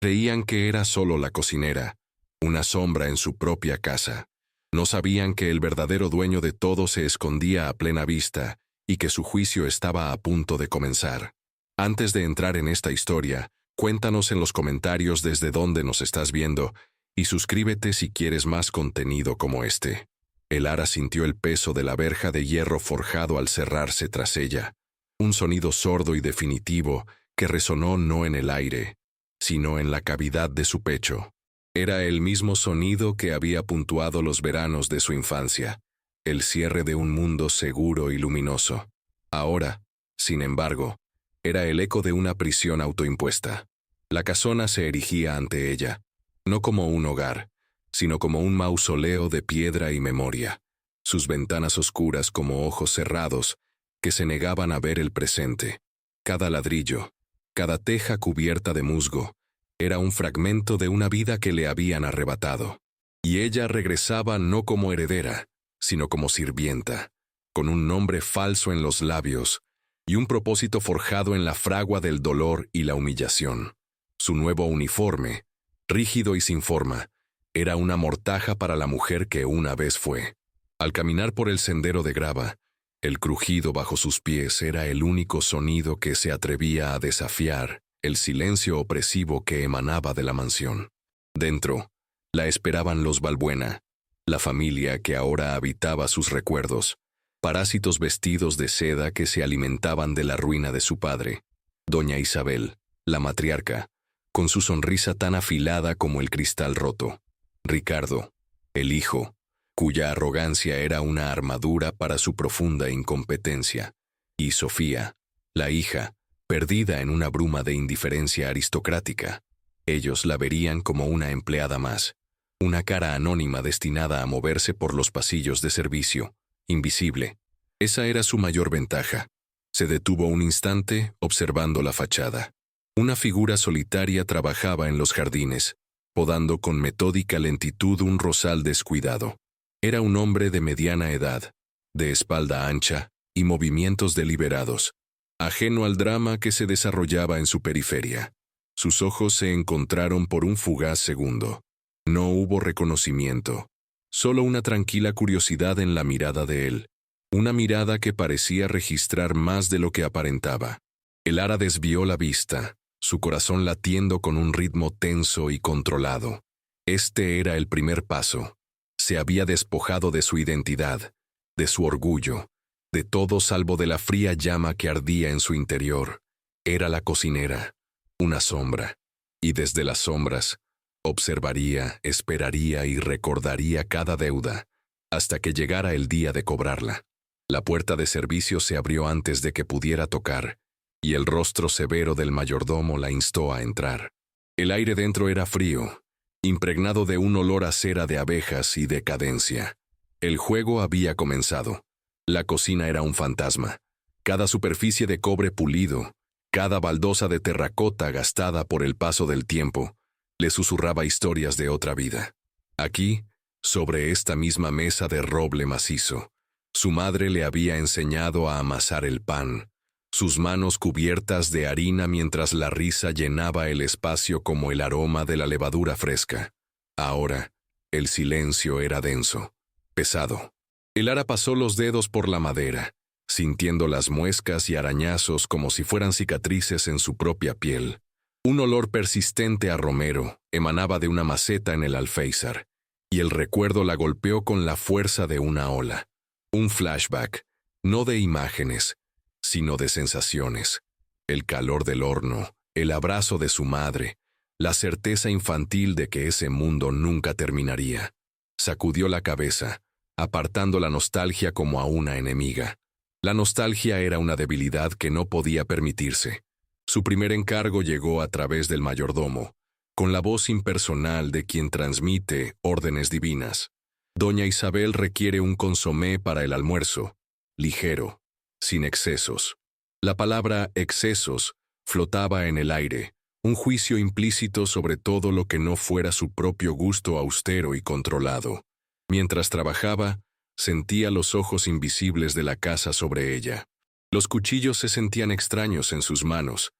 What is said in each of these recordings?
Creían que era solo la cocinera, una sombra en su propia casa. No sabían que el verdadero dueño de todo se escondía a plena vista y que su juicio estaba a punto de comenzar. Antes de entrar en esta historia, cuéntanos en los comentarios desde dónde nos estás viendo y suscríbete si quieres más contenido como este. Elara sintió el peso de la verja de hierro forjado al cerrarse tras ella, un sonido sordo y definitivo que resonó no en el aire, sino en la cavidad de su pecho. Era el mismo sonido que había puntuado los veranos de su infancia, el cierre de un mundo seguro y luminoso. Ahora, sin embargo, era el eco de una prisión autoimpuesta. La casona se erigía ante ella, no como un hogar, sino como un mausoleo de piedra y memoria, sus ventanas oscuras como ojos cerrados que se negaban a ver el presente. Cada ladrillo, cada teja cubierta de musgo, era un fragmento de una vida que le habían arrebatado. Y ella regresaba no como heredera, sino como sirvienta, con un nombre falso en los labios y un propósito forjado en la fragua del dolor y la humillación. Su nuevo uniforme, rígido y sin forma, era una mortaja para la mujer que una vez fue. Al caminar por el sendero de grava, el crujido bajo sus pies era el único sonido que se atrevía a desafiar el silencio opresivo que emanaba de la mansión. Dentro, la esperaban los Balbuena, la familia que ahora habitaba sus recuerdos, parásitos vestidos de seda que se alimentaban de la ruina de su padre. Doña Isabel, la matriarca, con su sonrisa tan afilada como el cristal roto. Ricardo, el hijo, cuya arrogancia era una armadura para su profunda incompetencia. Y Sofía, la hija, perdida en una bruma de indiferencia aristocrática. Ellos la verían como una empleada más, una cara anónima destinada a moverse por los pasillos de servicio, invisible. Esa era su mayor ventaja. Se detuvo un instante observando la fachada. Una figura solitaria trabajaba en los jardines, podando con metódica lentitud un rosal descuidado. Era un hombre de mediana edad, de espalda ancha y movimientos deliberados, ajeno al drama que se desarrollaba en su periferia. Sus ojos se encontraron por un fugaz segundo. No hubo reconocimiento, solo una tranquila curiosidad en la mirada de él, una mirada que parecía registrar más de lo que aparentaba. Elara desvió la vista, su corazón latiendo con un ritmo tenso y controlado. Este era el primer paso. Se había despojado de su identidad, de su orgullo, de todo salvo de la fría llama que ardía en su interior. Era la cocinera, una sombra, y desde las sombras, observaría, esperaría y recordaría cada deuda, hasta que llegara el día de cobrarla. La puerta de servicio se abrió antes de que pudiera tocar, y el rostro severo del mayordomo la instó a entrar. El aire dentro era frío, impregnado de un olor a cera de abejas y decadencia. El juego había comenzado. La cocina era un fantasma. Cada superficie de cobre pulido, cada baldosa de terracota gastada por el paso del tiempo, le susurraba historias de otra vida. Aquí, sobre esta misma mesa de roble macizo, su madre le había enseñado a amasar el pan, sus manos cubiertas de harina mientras la risa llenaba el espacio como el aroma de la levadura fresca. Ahora, el silencio era denso, pesado. Elara pasó los dedos por la madera, sintiendo las muescas y arañazos como si fueran cicatrices en su propia piel. Un olor persistente a romero emanaba de una maceta en el alféizar, y el recuerdo la golpeó con la fuerza de una ola. Un flashback, no de imágenes, sino de sensaciones. El calor del horno, el abrazo de su madre, la certeza infantil de que ese mundo nunca terminaría. Sacudió la cabeza, apartando la nostalgia como a una enemiga. La nostalgia era una debilidad que no podía permitirse. Su primer encargo llegó a través del mayordomo, con la voz impersonal de quien transmite órdenes divinas. Doña Isabel requiere un consomé para el almuerzo, ligero, sin excesos. La palabra excesos flotaba en el aire, un juicio implícito sobre todo lo que no fuera su propio gusto austero y controlado. Mientras trabajaba, sentía los ojos invisibles de la casa sobre ella. Los cuchillos se sentían extraños en sus manos,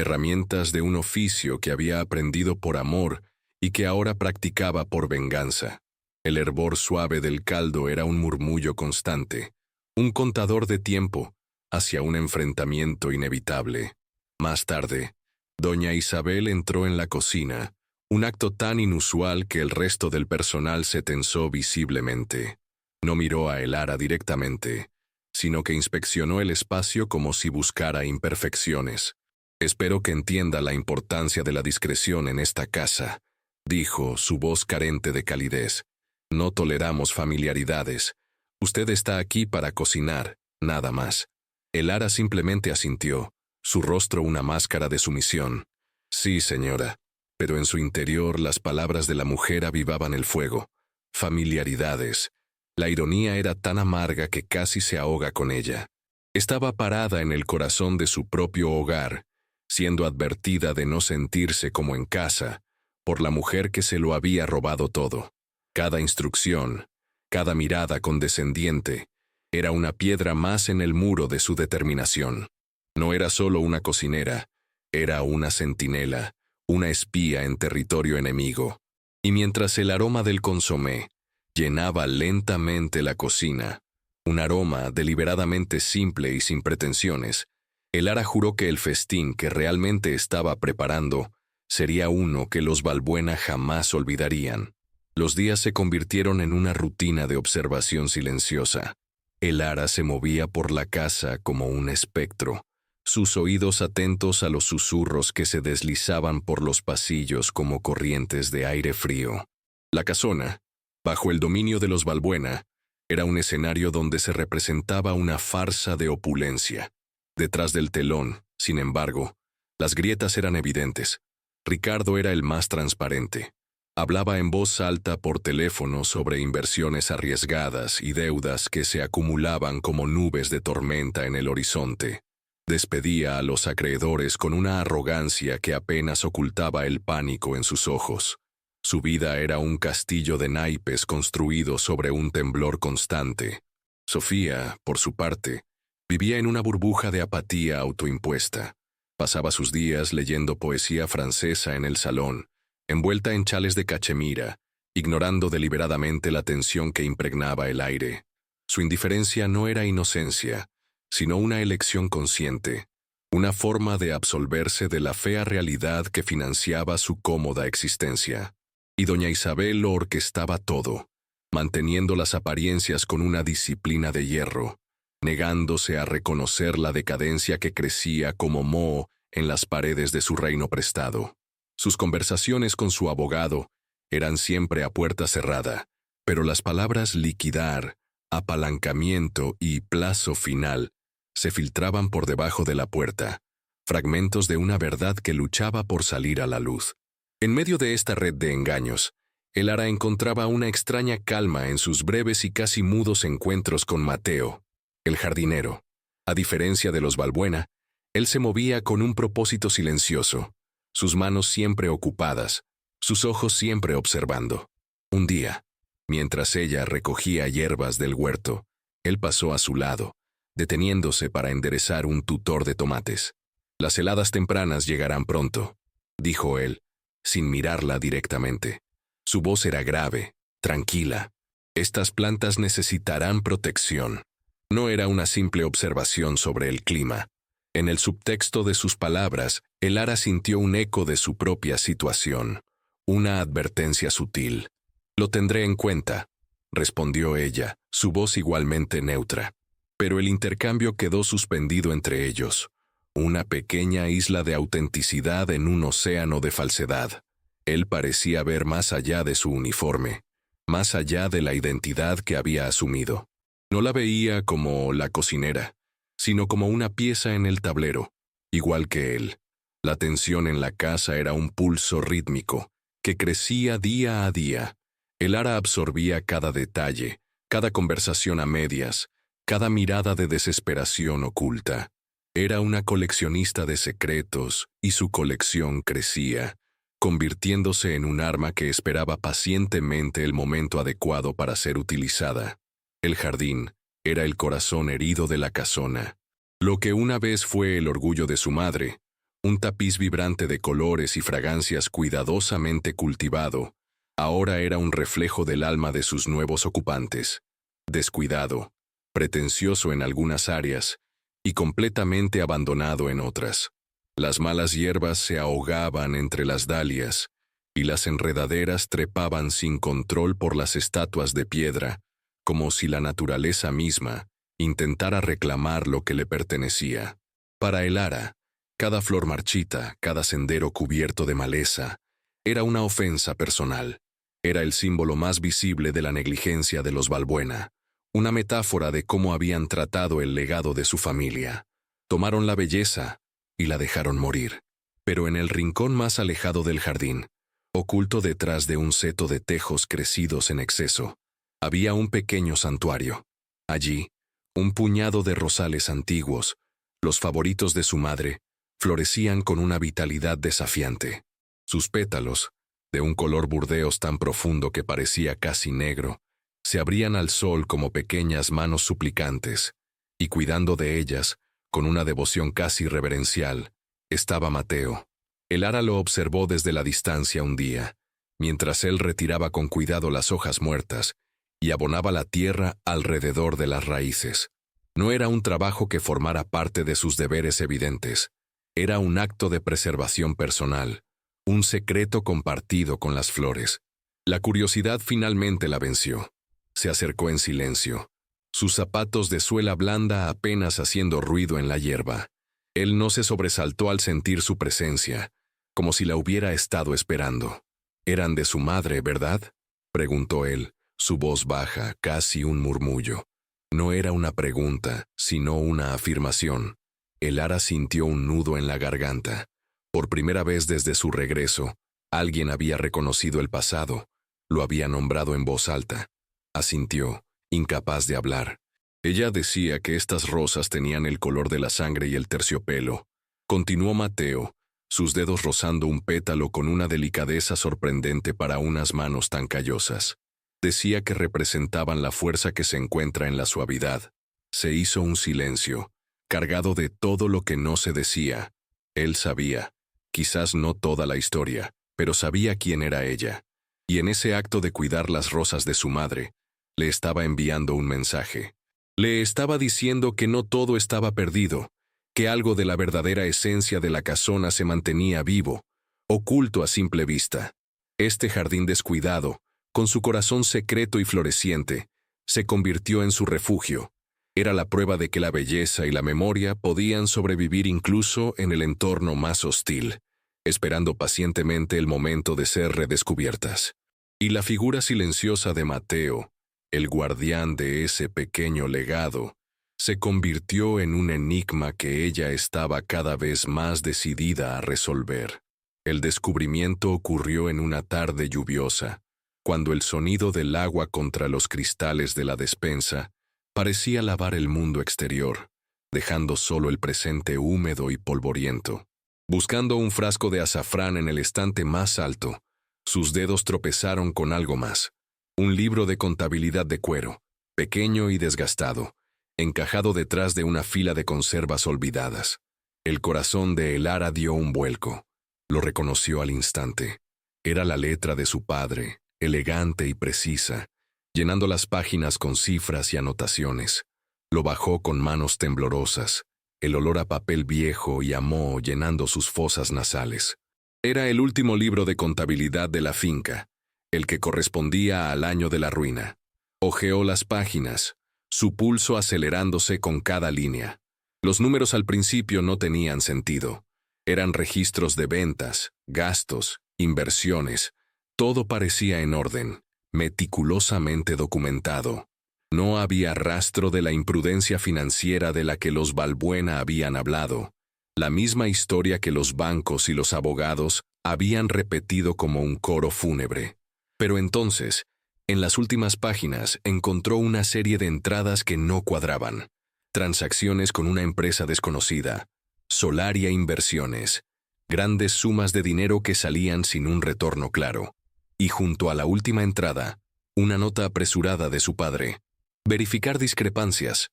herramientas de un oficio que había aprendido por amor y que ahora practicaba por venganza. El hervor suave del caldo era un murmullo constante, un contador de tiempo hacia un enfrentamiento inevitable. Más tarde, doña Isabel entró en la cocina, un acto tan inusual que el resto del personal se tensó visiblemente. No miró a Elara directamente, sino que inspeccionó el espacio como si buscara imperfecciones. «Espero que entienda la importancia de la discreción en esta casa», dijo, su voz carente de calidez. «No toleramos familiaridades. Usted está aquí para cocinar, nada más». Elara simplemente asintió, su rostro una máscara de sumisión. «Sí, señora», pero en su interior las palabras de la mujer avivaban el fuego. Familiaridades. La ironía era tan amarga que casi se ahoga con ella. Estaba parada en el corazón de su propio hogar, siendo advertida de no sentirse como en casa, por la mujer que se lo había robado todo. Cada instrucción, cada mirada condescendiente, era una piedra más en el muro de su determinación. No era solo una cocinera, era una centinela, una espía en territorio enemigo. Y mientras el aroma del consomé llenaba lentamente la cocina, un aroma deliberadamente simple y sin pretensiones, Elara juró que el festín que realmente estaba preparando sería uno que los Balbuena jamás olvidarían. Los días se convirtieron en una rutina de observación silenciosa. Elara se movía por la casa como un espectro, sus oídos atentos a los susurros que se deslizaban por los pasillos como corrientes de aire frío. La casona, bajo el dominio de los Balbuena, era un escenario donde se representaba una farsa de opulencia. Detrás del telón, sin embargo, las grietas eran evidentes. Ricardo era el más transparente. Hablaba en voz alta por teléfono sobre inversiones arriesgadas y deudas que se acumulaban como nubes de tormenta en el horizonte. Despedía a los acreedores con una arrogancia que apenas ocultaba el pánico en sus ojos. Su vida era un castillo de naipes construido sobre un temblor constante. Sofía, por su parte, vivía en una burbuja de apatía autoimpuesta. Pasaba sus días leyendo poesía francesa en el salón, envuelta en chales de cachemira, ignorando deliberadamente la tensión que impregnaba el aire. Su indiferencia no era inocencia, sino una elección consciente, una forma de absolverse de la fea realidad que financiaba su cómoda existencia. Y doña Isabel lo orquestaba todo, manteniendo las apariencias con una disciplina de hierro, negándose a reconocer la decadencia que crecía como moho en las paredes de su reino prestado. Sus conversaciones con su abogado eran siempre a puerta cerrada, pero las palabras liquidar, apalancamiento y plazo final se filtraban por debajo de la puerta, fragmentos de una verdad que luchaba por salir a la luz. En medio de esta red de engaños, Elara encontraba una extraña calma en sus breves y casi mudos encuentros con Mateo, el jardinero. A diferencia de los Balbuena, él se movía con un propósito silencioso, sus manos siempre ocupadas, sus ojos siempre observando. Un día, mientras ella recogía hierbas del huerto, él pasó a su lado, deteniéndose para enderezar un tutor de tomates. «Las heladas tempranas llegarán pronto», dijo él, sin mirarla directamente. Su voz era grave, tranquila. «Estas plantas necesitarán protección». No era una simple observación sobre el clima. En el subtexto de sus palabras, Elara sintió un eco de su propia situación, una advertencia sutil. «Lo tendré en cuenta», respondió ella, su voz igualmente neutra. Pero el intercambio quedó suspendido entre ellos, una pequeña isla de autenticidad en un océano de falsedad. Él parecía ver más allá de su uniforme, más allá de la identidad que había asumido. No la veía como la cocinera, sino como una pieza en el tablero, igual que él. La tensión en la casa era un pulso rítmico, que crecía día a día. Elara absorbía cada detalle, cada conversación a medias, cada mirada de desesperación oculta. Era una coleccionista de secretos, y su colección crecía, convirtiéndose en un arma que esperaba pacientemente el momento adecuado para ser utilizada. El jardín era el corazón herido de la casona. Lo que una vez fue el orgullo de su madre, Un tapiz vibrante de colores y fragancias cuidadosamente cultivado, ahora era un reflejo del alma de sus nuevos ocupantes. Descuidado, pretencioso en algunas áreas y completamente abandonado en otras. Las malas hierbas se ahogaban entre las dalias y las enredaderas trepaban sin control por las estatuas de piedra, como si la naturaleza misma intentara reclamar lo que le pertenecía. Para el ara, cada flor marchita, cada sendero cubierto de maleza, era una ofensa personal. Era el símbolo más visible de la negligencia de los Balbuena, una metáfora de cómo habían tratado el legado de su familia. Tomaron la belleza y la dejaron morir. Pero en el rincón más alejado del jardín, oculto detrás de un seto de tejos crecidos en exceso, había un pequeño santuario. Allí, un puñado de rosales antiguos, los favoritos de su madre, florecían con una vitalidad desafiante. Sus pétalos, de un color burdeos tan profundo que parecía casi negro, se abrían al sol como pequeñas manos suplicantes, y cuidando de ellas, con una devoción casi reverencial, estaba Mateo. El ara lo observó desde la distancia un día, mientras él retiraba con cuidado las hojas muertas y abonaba la tierra alrededor de las raíces. No era un trabajo que formara parte de sus deberes evidentes, era un acto de preservación personal, un secreto compartido con las flores. La curiosidad finalmente la venció. Se acercó en silencio, sus zapatos de suela blanda apenas haciendo ruido en la hierba. Él no se sobresaltó al sentir su presencia, como si la hubiera estado esperando. «Eran de su madre, ¿verdad?», preguntó él, su voz baja, casi un murmullo. No era una pregunta, sino una afirmación. El ara sintió un nudo en la garganta. Por primera vez desde su regreso, alguien había reconocido el pasado, lo había nombrado en voz alta. Asintió, incapaz de hablar. Ella decía que estas rosas tenían el color de la sangre y el terciopelo. Continuó Mateo, sus dedos rozando un pétalo con una delicadeza sorprendente para unas manos tan callosas. Decía que representaban la fuerza que se encuentra en la suavidad. Se hizo un silencio, cargado de todo lo que no se decía. Él sabía, quizás no toda la historia, pero sabía quién era ella. Y en ese acto de cuidar las rosas de su madre, le estaba enviando un mensaje. Le estaba diciendo que no todo estaba perdido, que algo de la verdadera esencia de la casona se mantenía vivo, oculto a simple vista. Este jardín descuidado, con su corazón secreto y floreciente, se convirtió en su refugio. Era la prueba de que la belleza y la memoria podían sobrevivir incluso en el entorno más hostil, esperando pacientemente el momento de ser redescubiertas. Y la figura silenciosa de Mateo, el guardián de ese pequeño legado, se convirtió en un enigma que ella estaba cada vez más decidida a resolver. El descubrimiento ocurrió en una tarde lluviosa, cuando el sonido del agua contra los cristales de la despensa parecía lavar el mundo exterior, dejando solo el presente húmedo y polvoriento. Buscando un frasco de azafrán en el estante más alto, sus dedos tropezaron con algo más. Un libro de contabilidad de cuero, pequeño y desgastado, encajado detrás de una fila de conservas olvidadas. El corazón de el ara dio un vuelco. Lo reconoció al instante. Era la letra de su padre, elegante y precisa, llenando las páginas con cifras y anotaciones. Lo bajó con manos temblorosas, el olor a papel viejo y a moho llenando sus fosas nasales. Era el último libro de contabilidad de la finca, el que correspondía al año de la ruina. Hojeó las páginas, su pulso acelerándose con cada línea. Los números al principio no tenían sentido. Eran registros de ventas, gastos, inversiones. Todo parecía en orden, meticulosamente documentado. No había rastro de la imprudencia financiera de la que los Balbuena habían hablado. La misma historia que los bancos y los abogados habían repetido como un coro fúnebre. Pero entonces, en las últimas páginas encontró una serie de entradas que no cuadraban. Transacciones con una empresa desconocida, Solaria Inversiones, grandes sumas de dinero que salían sin un retorno claro. Y junto a la última entrada, una nota apresurada de su padre. Verificar discrepancias.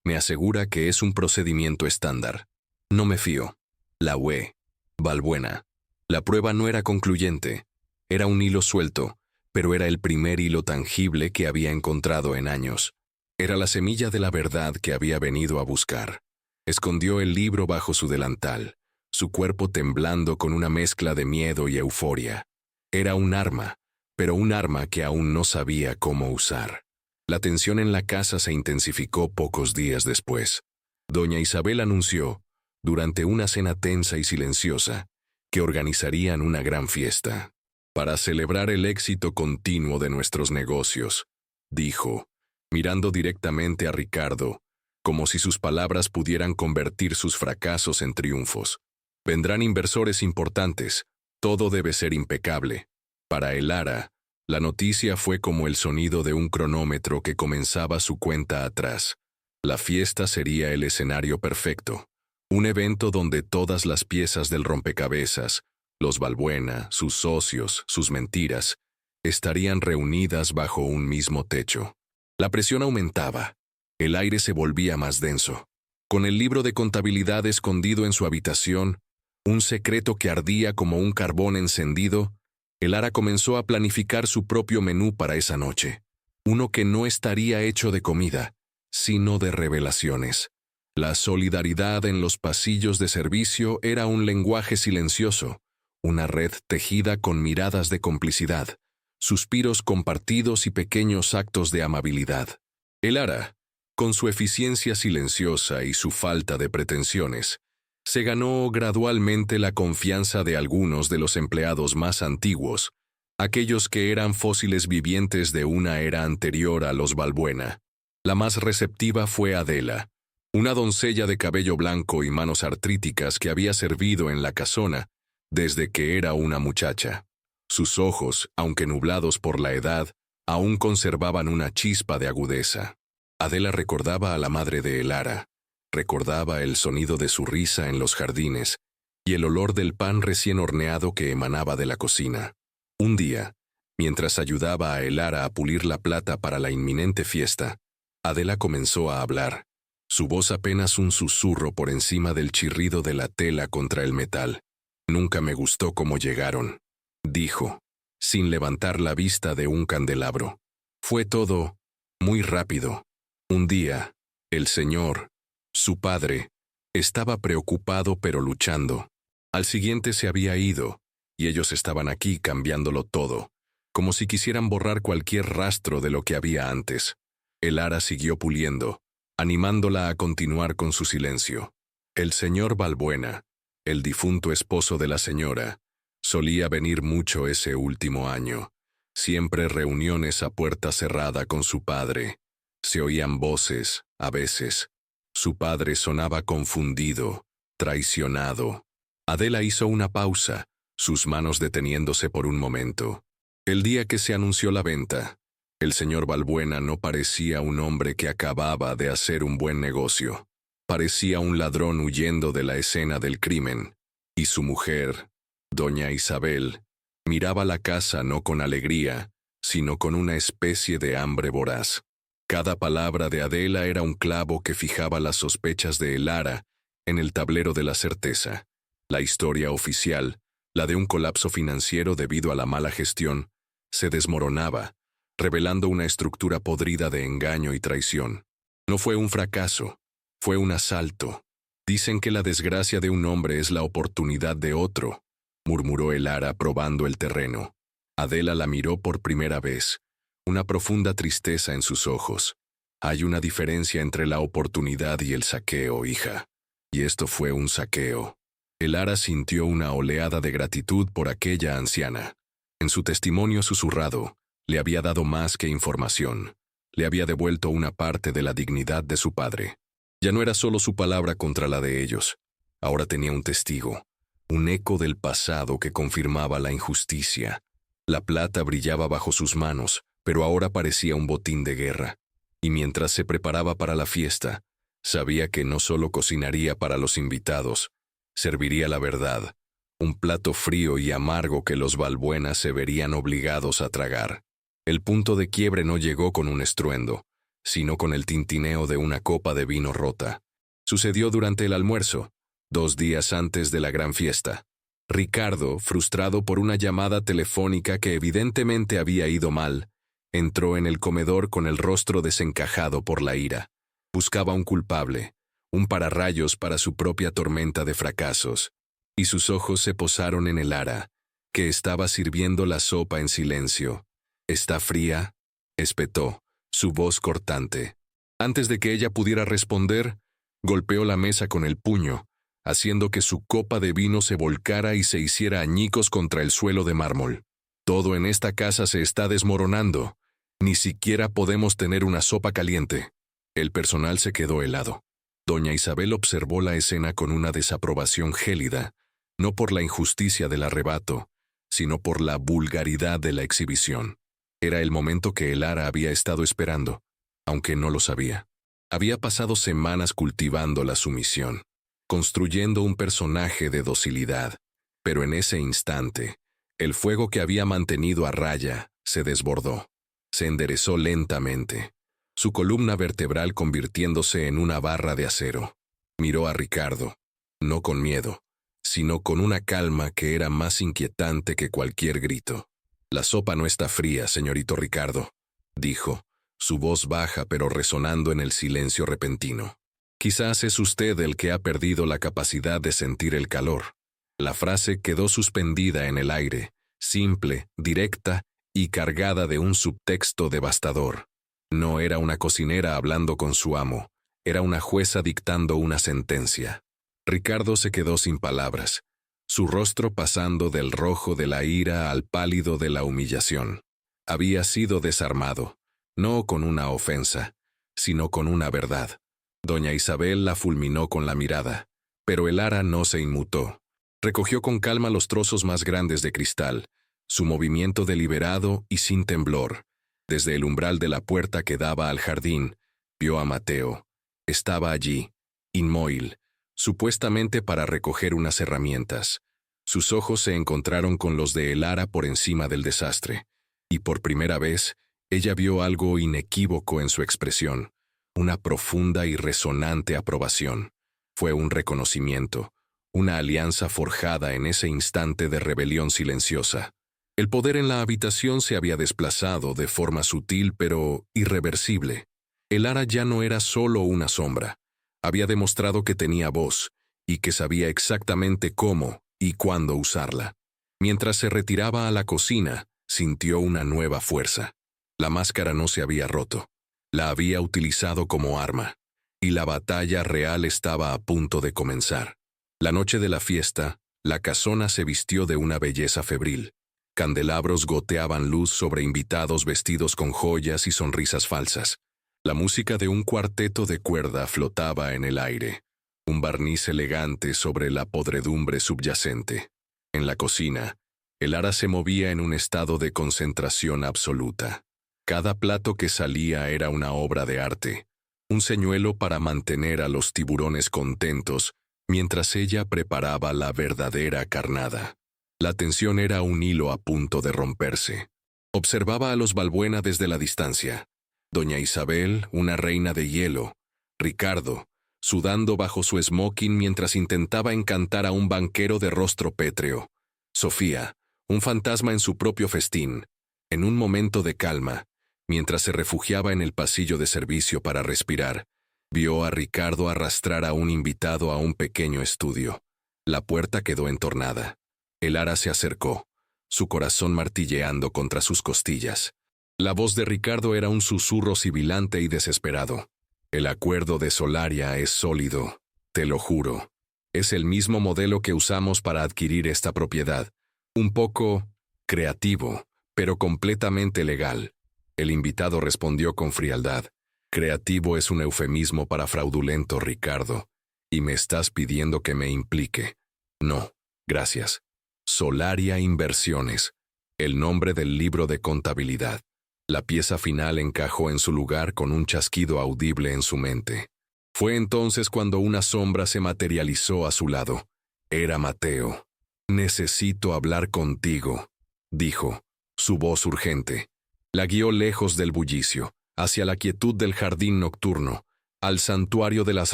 Me asegura que es un procedimiento estándar. No me fío. La UE. Valbuena. La prueba no era concluyente. Era un hilo suelto, pero era el primer hilo tangible que había encontrado en años. Era la semilla de la verdad que había venido a buscar. Escondió el libro bajo su delantal, su cuerpo temblando con una mezcla de miedo y euforia. Era un arma, pero un arma que aún no sabía cómo usar. La tensión en la casa se intensificó pocos días después. Doña Isabel anunció, durante una cena tensa y silenciosa, que organizarían una gran fiesta. Para celebrar el éxito continuo de nuestros negocios, dijo, mirando directamente a Ricardo, como si sus palabras pudieran convertir sus fracasos en triunfos. Vendrán inversores importantes, todo debe ser impecable. Para Elara, la noticia fue como el sonido de un cronómetro que comenzaba su cuenta atrás. La fiesta sería el escenario perfecto, un evento donde todas las piezas del rompecabezas, los Valbuena, sus socios, sus mentiras, estarían reunidas bajo un mismo techo. La presión aumentaba, el aire se volvía más denso. Con el libro de contabilidad escondido en su habitación, un secreto que ardía como un carbón encendido, Elara comenzó a planificar su propio menú para esa noche. Uno que no estaría hecho de comida, sino de revelaciones. La solidaridad en los pasillos de servicio era un lenguaje silencioso, una red tejida con miradas de complicidad, suspiros compartidos y pequeños actos de amabilidad. Elara, con su eficiencia silenciosa y su falta de pretensiones, se ganó gradualmente la confianza de algunos de los empleados más antiguos, aquellos que eran fósiles vivientes de una era anterior a los Valbuena. La más receptiva fue Adela, una doncella de cabello blanco y manos artríticas que había servido en la casona desde que era una muchacha. Sus ojos, aunque nublados por la edad, aún conservaban una chispa de agudeza. Adela recordaba a la madre de Elara, recordaba el sonido de su risa en los jardines y el olor del pan recién horneado que emanaba de la cocina. Un día, mientras ayudaba a Elara a pulir la plata para la inminente fiesta, Adela comenzó a hablar, su voz apenas un susurro por encima del chirrido de la tela contra el metal. «Nunca me gustó cómo llegaron», dijo, sin levantar la vista de un candelabro. Fue todo muy rápido. Un día, el señor, su padre, estaba preocupado pero luchando. Al siguiente se había ido, y ellos estaban aquí cambiándolo todo, como si quisieran borrar cualquier rastro de lo que había antes. Elara siguió puliendo, animándola a continuar con su silencio. El señor Valbuena, el difunto esposo de la señora, solía venir mucho ese último año, siempre reuniones a puerta cerrada con su padre. Se oían voces, a veces. Su padre sonaba confundido, traicionado. Adela hizo una pausa, sus manos deteniéndose por un momento. El día que se anunció la venta, el señor Valbuena no parecía un hombre que acababa de hacer un buen negocio. Parecía un ladrón huyendo de la escena del crimen, y su mujer, doña Isabel, miraba la casa no con alegría, sino con una especie de hambre voraz. Cada palabra de Adela era un clavo que fijaba las sospechas de Elara en el tablero de la certeza. La historia oficial, la de un colapso financiero debido a la mala gestión, se desmoronaba, revelando una estructura podrida de engaño y traición. No fue un fracaso, fue un asalto. Dicen que la desgracia de un hombre es la oportunidad de otro, murmuró Elara probando el terreno. Adela la miró por primera vez, una profunda tristeza en sus ojos. Hay una diferencia entre la oportunidad y el saqueo, hija. Y esto fue un saqueo. Elara sintió una oleada de gratitud por aquella anciana. En su testimonio susurrado, le había dado más que información. Le había devuelto una parte de la dignidad de su padre. Ya no era solo su palabra contra la de ellos. Ahora tenía un testigo, un eco del pasado que confirmaba la injusticia. La plata brillaba bajo sus manos, pero ahora parecía un botín de guerra. Y mientras se preparaba para la fiesta, sabía que no solo cocinaría para los invitados, serviría la verdad, un plato frío y amargo que los Valbuena se verían obligados a tragar. El punto de quiebre no llegó con un estruendo, sino con el tintineo de una copa de vino rota. Sucedió durante el almuerzo, 2 días antes de la gran fiesta. Ricardo, frustrado por una llamada telefónica que evidentemente había ido mal, entró en el comedor con el rostro desencajado por la ira. Buscaba un culpable, un pararrayos para su propia tormenta de fracasos, y sus ojos se posaron en el Lara, que estaba sirviendo la sopa en silencio. «¿Está fría?», espetó, su voz cortante. Antes de que ella pudiera responder, golpeó la mesa con el puño, haciendo que su copa de vino se volcara y se hiciera añicos contra el suelo de mármol. «Todo en esta casa se está desmoronando. Ni siquiera podemos tener una sopa caliente». El personal se quedó helado. Doña Isabel observó la escena con una desaprobación gélida, no por la injusticia del arrebato, sino por la vulgaridad de la exhibición. Era el momento que el Lara había estado esperando, aunque no lo sabía. Había pasado semanas cultivando la sumisión, construyendo un personaje de docilidad, pero en ese instante, el fuego que había mantenido a raya se desbordó. Se enderezó lentamente, su columna vertebral convirtiéndose en una barra de acero. Miró a Ricardo, no con miedo, sino con una calma que era más inquietante que cualquier grito. «La sopa no está fría, señorito Ricardo», dijo, su voz baja pero resonando en el silencio repentino. «Quizás es usted el que ha perdido la capacidad de sentir el calor». La frase quedó suspendida en el aire, simple, directa y cargada de un subtexto devastador. No era una cocinera hablando con su amo, era una jueza dictando una sentencia. Ricardo se quedó sin palabras, su rostro pasando del rojo de la ira al pálido de la humillación. Había sido desarmado, no con una ofensa, sino con una verdad. Doña Isabel la fulminó con la mirada, pero el Lara no se inmutó. Recogió con calma los trozos más grandes de cristal, su movimiento deliberado y sin temblor. Desde el umbral de la puerta que daba al jardín, vio a Mateo. Estaba allí, inmóvil, supuestamente para recoger unas herramientas. Sus ojos se encontraron con los de el Lara por encima del desastre, y por primera vez, ella vio algo inequívoco en su expresión, una profunda y resonante aprobación. Fue un reconocimiento, una alianza forjada en ese instante de rebelión silenciosa. El poder en la habitación se había desplazado de forma sutil pero irreversible. El Lara ya no era solo una sombra. Había demostrado que tenía voz y que sabía exactamente cómo y cuándo usarla. Mientras se retiraba a la cocina, sintió una nueva fuerza. La máscara no se había roto. La había utilizado como arma, y la batalla real estaba a punto de comenzar. La noche de la fiesta, la casona se vistió de una belleza febril. Candelabros goteaban luz sobre invitados vestidos con joyas y sonrisas falsas. La música de un cuarteto de cuerda flotaba en el aire, un barniz elegante sobre la podredumbre subyacente. En la cocina, el Lara se movía en un estado de concentración absoluta. Cada plato que salía era una obra de arte, un señuelo para mantener a los tiburones contentos mientras ella preparaba la verdadera carnada. La tensión era un hilo a punto de romperse. Observaba a los Balbuena desde la distancia. Doña Isabel, una reina de hielo. Ricardo, sudando bajo su smoking mientras intentaba encantar a un banquero de rostro pétreo. Sofía, un fantasma en su propio festín. En un momento de calma, mientras se refugiaba en el pasillo de servicio para respirar, vio a Ricardo arrastrar a un invitado a un pequeño estudio. La puerta quedó entornada. El Lara se acercó, su corazón martilleando contra sus costillas. La voz de Ricardo era un susurro sibilante y desesperado. «El acuerdo de Solaria es sólido, te lo juro. Es el mismo modelo que usamos para adquirir esta propiedad. Un poco creativo, pero completamente legal». El invitado respondió con frialdad. «Creativo es un eufemismo para fraudulento, Ricardo. Y me estás pidiendo que me implique». «No, gracias. Solaria Inversiones, el nombre del libro de contabilidad». La pieza final encajó en su lugar con un chasquido audible en su mente. Fue entonces cuando una sombra se materializó a su lado. Era Mateo. «Necesito hablar contigo», dijo, su voz urgente. La guió lejos del bullicio, hacia la quietud del jardín nocturno, al santuario de las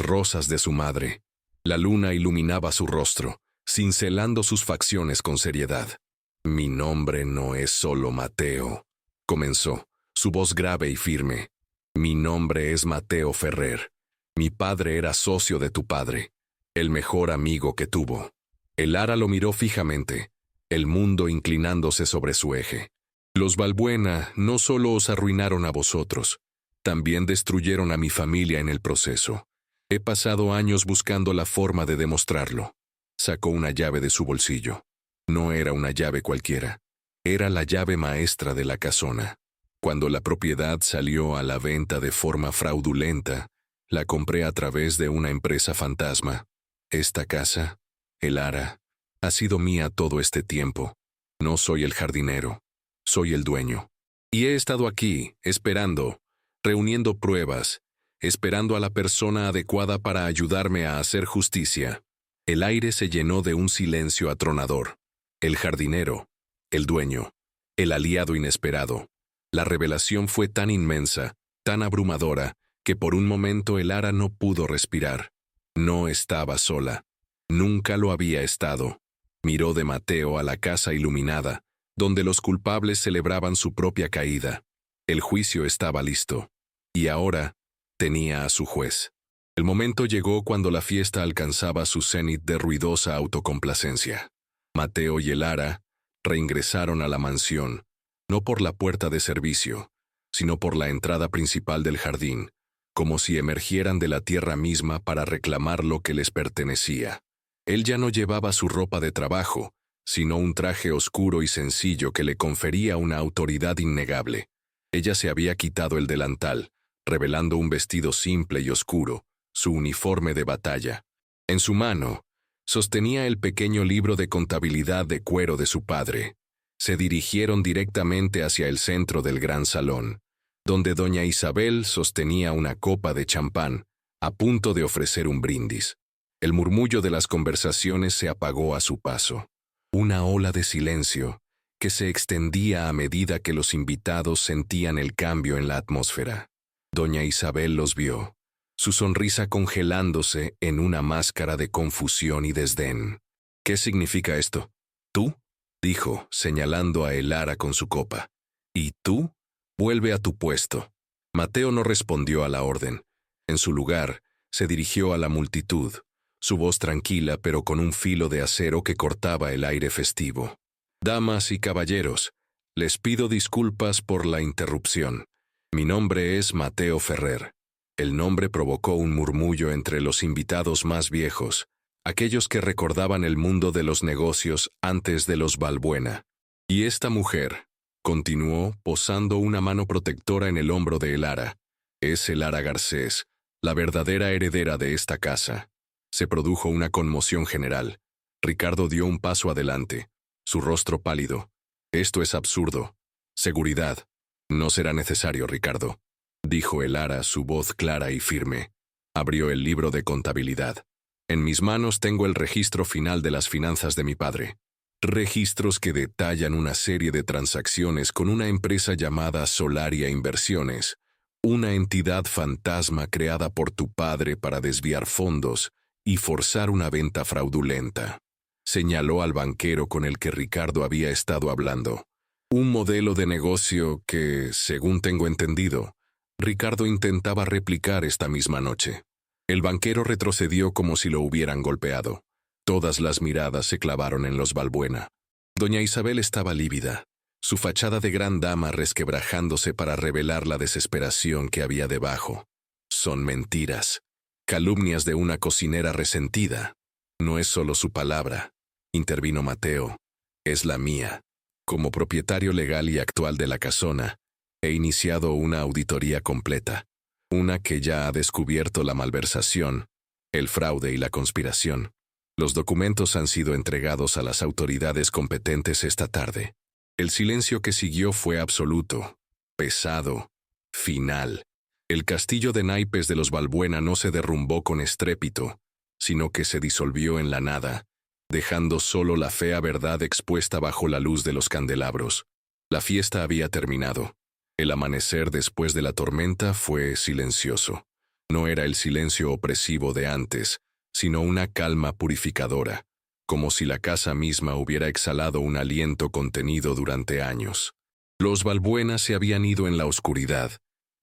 rosas de su madre. La luna iluminaba su rostro, cincelando sus facciones con seriedad. «Mi nombre no es solo Mateo», comenzó, su voz grave y firme. «Mi nombre es Mateo Ferrer. Mi padre era socio de tu padre, el mejor amigo que tuvo». El Lara lo miró fijamente, el mundo inclinándose sobre su eje. «Los Balbuena no solo os arruinaron a vosotros, también destruyeron a mi familia en el proceso. He pasado años buscando la forma de demostrarlo». Sacó una llave de su bolsillo. No era una llave cualquiera. Era la llave maestra de la casona. Cuando la propiedad salió a la venta de forma fraudulenta, la compré a través de una empresa fantasma. Esta casa, el Lara, ha sido mía todo este tiempo. No soy el jardinero, soy el dueño. Y he estado aquí, esperando, reuniendo pruebas, esperando a la persona adecuada para ayudarme a hacer justicia. El aire se llenó de un silencio atronador. El jardinero, el dueño, el aliado inesperado. La revelación fue tan inmensa, tan abrumadora, que por un momento el Lara no pudo respirar. No estaba sola. Nunca lo había estado. Miró de Mateo a la casa iluminada, donde los culpables celebraban su propia caída. El juicio estaba listo. Y ahora tenía a su juez. El momento llegó cuando la fiesta alcanzaba su cenit de ruidosa autocomplacencia. Mateo y el Lara reingresaron a la mansión, no por la puerta de servicio, sino por la entrada principal del jardín, como si emergieran de la tierra misma para reclamar lo que les pertenecía. Él ya no llevaba su ropa de trabajo, sino un traje oscuro y sencillo que le confería una autoridad innegable. Ella se había quitado el delantal, revelando un vestido simple y oscuro, su uniforme de batalla. En su mano, sostenía el pequeño libro de contabilidad de cuero de su padre. Se dirigieron directamente hacia el centro del gran salón, donde doña Isabel sostenía una copa de champán, a punto de ofrecer un brindis. El murmullo de las conversaciones se apagó a su paso. Una ola de silencio, que se extendía a medida que los invitados sentían el cambio en la atmósfera. Doña Isabel los vio, su sonrisa congelándose en una máscara de confusión y desdén. «¿Qué significa esto? ¿Tú?», dijo, señalando a el Lara con su copa. «¿Y tú? Vuelve a tu puesto». Mateo no respondió a la orden. En su lugar, se dirigió a la multitud, su voz tranquila pero con un filo de acero que cortaba el aire festivo. «Damas y caballeros, les pido disculpas por la interrupción. Mi nombre es Mateo Ferrer». El nombre provocó un murmullo entre los invitados más viejos, aquellos que recordaban el mundo de los negocios antes de los Balbuena. «Y esta mujer», continuó, posando una mano protectora en el hombro de el Lara, «es el Lara Garcés, la verdadera heredera de esta casa». Se produjo una conmoción general. Ricardo dio un paso adelante, su rostro pálido. «Esto es absurdo. Seguridad». «No será necesario, Ricardo», dijo el Lara, su voz clara y firme. Abrió el libro de contabilidad. «En mis manos tengo el registro final de las finanzas de mi padre. Registros que detallan una serie de transacciones con una empresa llamada Solaria Inversiones, una entidad fantasma creada por tu padre para desviar fondos y forzar una venta fraudulenta». Señaló al banquero con el que Ricardo había estado hablando. «Un modelo de negocio que, según tengo entendido, Ricardo intentaba replicar esta misma noche». El banquero retrocedió como si lo hubieran golpeado. Todas las miradas se clavaron en los Balbuena. Doña Isabel estaba lívida, su fachada de gran dama resquebrajándose para revelar la desesperación que había debajo. «Son mentiras, calumnias de una cocinera resentida». «No es solo su palabra», intervino Mateo, «es la mía. Como propietario legal y actual de la casona, he iniciado una auditoría completa, una que ya ha descubierto la malversación, el fraude y la conspiración. Los documentos han sido entregados a las autoridades competentes esta tarde». El silencio que siguió fue absoluto, pesado, final. El castillo de naipes de los Balbuena no se derrumbó con estrépito, sino que se disolvió en la nada, dejando solo la fea verdad expuesta bajo la luz de los candelabros. La fiesta había terminado. El amanecer después de la tormenta fue silencioso. No era el silencio opresivo de antes, sino una calma purificadora, como si la casa misma hubiera exhalado un aliento contenido durante años. Los Balbuena se habían ido en la oscuridad,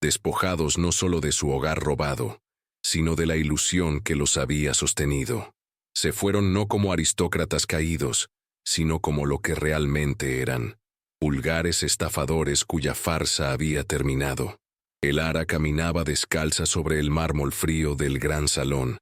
despojados no solo de su hogar robado, sino de la ilusión que los había sostenido. Se fueron no como aristócratas caídos, sino como lo que realmente eran, vulgares estafadores cuya farsa había terminado. Elara caminaba descalza sobre el mármol frío del gran salón,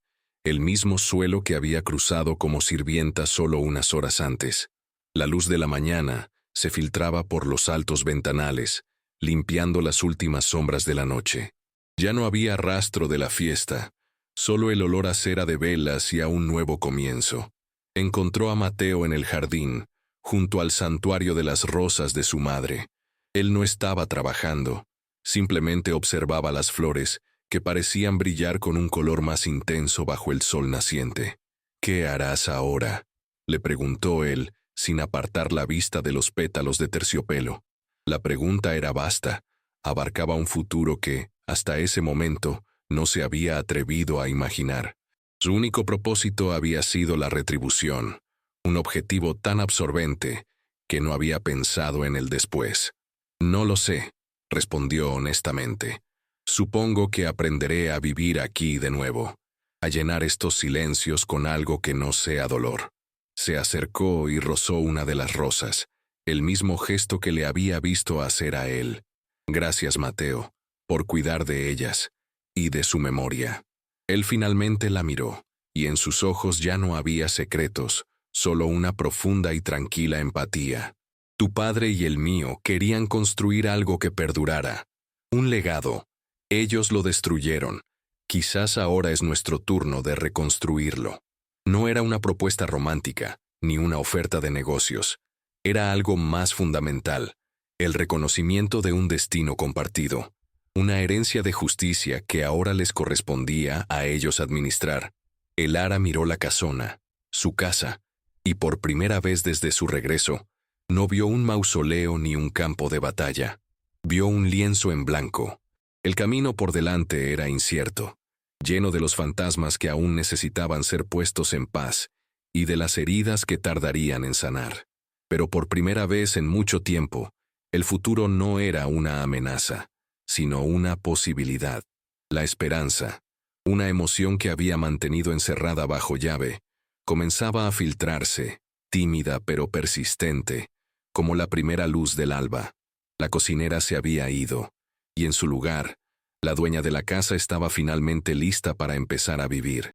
el mismo suelo que había cruzado como sirvienta solo unas horas antes. La luz de la mañana se filtraba por los altos ventanales, limpiando las últimas sombras de la noche. Ya no había rastro de la fiesta, solo el olor a cera de velas y a un nuevo comienzo. Encontró a Mateo en el jardín, junto al santuario de las rosas de su madre. Él no estaba trabajando, simplemente observaba las flores, que parecían brillar con un color más intenso bajo el sol naciente. «¿Qué harás ahora?», le preguntó él, sin apartar la vista de los pétalos de terciopelo. La pregunta era vasta, abarcaba un futuro que, hasta ese momento, no se había atrevido a imaginar. Su único propósito había sido la retribución, un objetivo tan absorbente que no había pensado en el después. «No lo sé», respondió honestamente. «Supongo que aprenderé a vivir aquí de nuevo, a llenar estos silencios con algo que no sea dolor». Se acercó y rozó una de las rosas, el mismo gesto que le había visto hacer a él. «Gracias, Mateo, por cuidar de ellas y de su memoria». Él finalmente la miró, y en sus ojos ya no había secretos, solo una profunda y tranquila empatía. «Tu padre y el mío querían construir algo que perdurara, un legado. Ellos lo destruyeron. Quizás ahora es nuestro turno de reconstruirlo». No era una propuesta romántica, ni una oferta de negocios. Era algo más fundamental, el reconocimiento de un destino compartido, una herencia de justicia que ahora les correspondía a ellos administrar. Elara miró la casona, su casa, y por primera vez desde su regreso, no vio un mausoleo ni un campo de batalla. Vio un lienzo en blanco. El camino por delante era incierto, lleno de los fantasmas que aún necesitaban ser puestos en paz y de las heridas que tardarían en sanar. Pero por primera vez en mucho tiempo, el futuro no era una amenaza, sino una posibilidad. La esperanza, una emoción que había mantenido encerrada bajo llave, comenzaba a filtrarse, tímida pero persistente, como la primera luz del alba. La cocinera se había ido, y en su lugar, la dueña de la casa estaba finalmente lista para empezar a vivir.